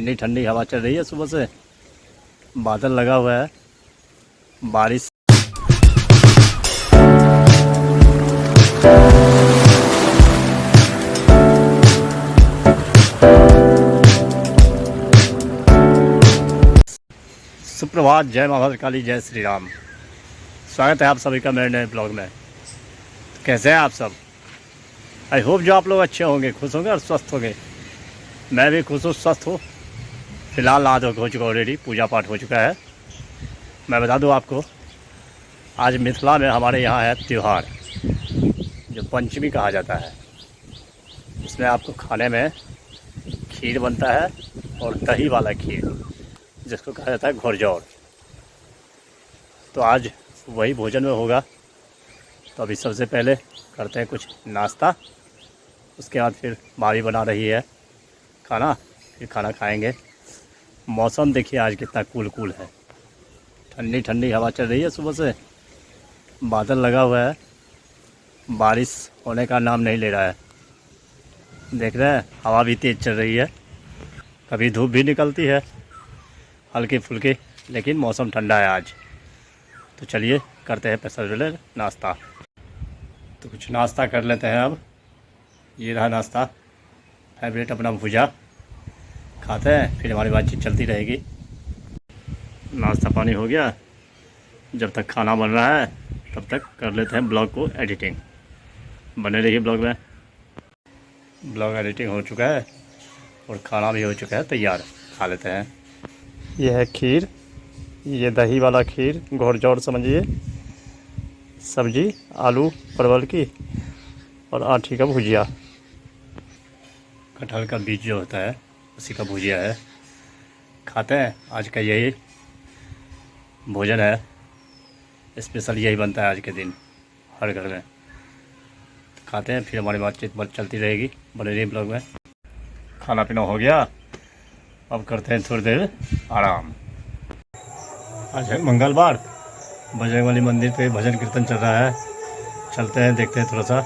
ठंडी ठंडी हवा चल रही है सुबह से। बादल लगा हुआ है, बारिश। सुप्रभात, जय मां भद्रकाली, जय श्री राम। स्वागत है आप सभी का मेरे नए ब्लॉग में। तो कैसे हैं आप सब? आई होप जो आप लोग अच्छे होंगे, खुश होंगे और स्वस्थ होंगे। मैं भी खुश हूँ, स्वस्थ हूँ। फिलहाल रात हो चुका, ऑलरेडी पूजा पाठ हो चुका है। मैं बता दूँ आपको, आज मिथिला में हमारे यहाँ है त्यौहार जो पंचमी कहा जाता है। इसमें आपको खाने में खीर बनता है और दही वाला खीर, जिसको कहा जाता है घोरजौर। तो आज वही भोजन में होगा। तो अभी सबसे पहले करते हैं कुछ नाश्ता, उसके बाद फिर मावी बना रही है खाना, फिर खाना खाएंगे। मौसम देखिए आज कितना कूल है, ठंडी ठंडी हवा चल रही है सुबह से। बादल लगा हुआ है, बारिश होने का नाम नहीं ले रहा है। देख रहे हैं, हवा भी तेज़ चल रही है, कभी धूप भी निकलती है हल्की फुल्की, लेकिन मौसम ठंडा है आज। तो चलिए करते हैं सबसे नाश्ता। तो कुछ नाश्ता कर लेते हैं अब। ये रहा नाश्ता, फेवरेट अपना भुजा। खाते हैं, फिर हमारी बातचीत चलती रहेगी। नाश्ता पानी हो गया, जब तक खाना बन रहा है तब तक कर लेते हैं ब्लॉग को एडिटिंग। बने रहिए ब्लॉग में। ब्लॉग एडिटिंग हो चुका है और खाना भी हो चुका है तैयार, खा लेते हैं। यह है खीर, ये दही वाला खीर, घोरजौर समझिए। सब्जी आलू परवल की और आठी का भुजिया। कटहल का बीज जो होता है उसी का भुजिया है। खाते हैं, आज का यही भोजन है, स्पेशल यही बनता है आज के दिन हर घर में। तो खाते हैं, फिर हमारी बातचीत चलती रहेगी। बने रहिए ब्लॉग में। खाना पीना हो गया, अब करते हैं थोड़ी देर आराम। आज है मंगलवार, बजरंगबली मंदिर पे भजन कीर्तन चल रहा है। चलते हैं, देखते हैं थोड़ा सा।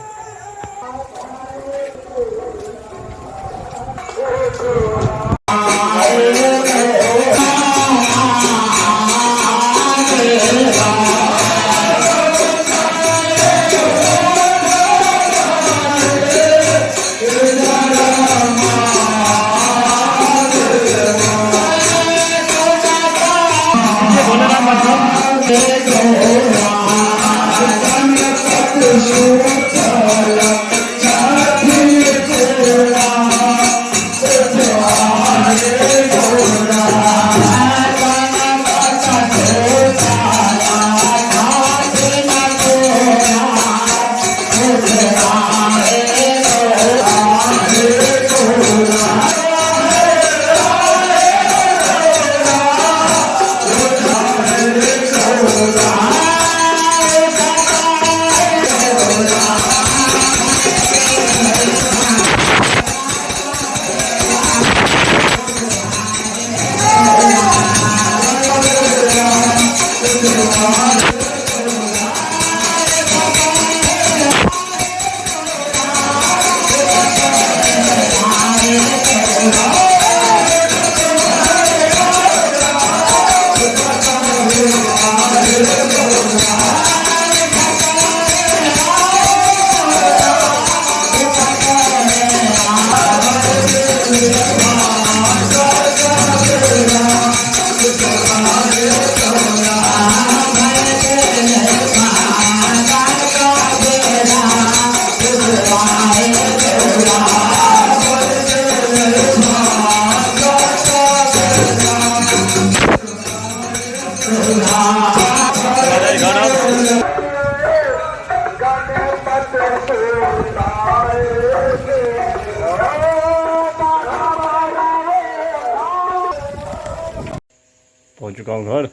पहुंच चुका हूँ घर,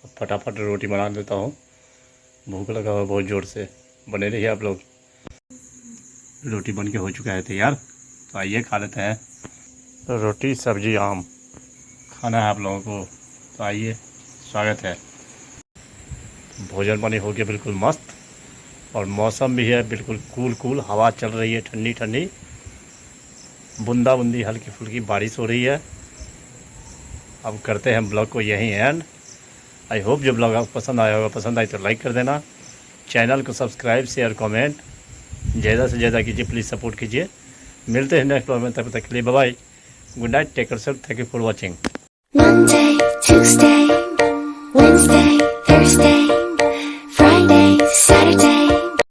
अब फटाफट रोटी बना देता हूँ। भूख लगा हुआ बहुत ज़ोर से। बने रहिए आप लोग। रोटी बन के हो चुका है तैयार, तो आइए खा लेते हैं। तो रोटी सब्जी आम खाना है आप लोगों को, तो आइए, स्वागत है। भोजन पानी हो गया बिल्कुल मस्त, और मौसम भी है बिल्कुल कूल, हवा चल रही है ठंडी ठंडी, बूंदा बूंदी हल्की फुल्की बारिश हो रही है। अब करते हैं ब्लॉग को यहीं एंड। आई होप जो ब्लॉग आपको पसंद आया होगा, पसंद आई तो लाइक कर देना, चैनल को सब्सक्राइब शेयर कमेंट ज़्यादा से ज़्यादा कीजिए, प्लीज़ सपोर्ट कीजिए। मिलते हैं नेक्स्ट ब्लॉग में, तब तक के लिए bye bye, good night, take care, thank you for watching. Monday, Tuesday, Wednesday, Thursday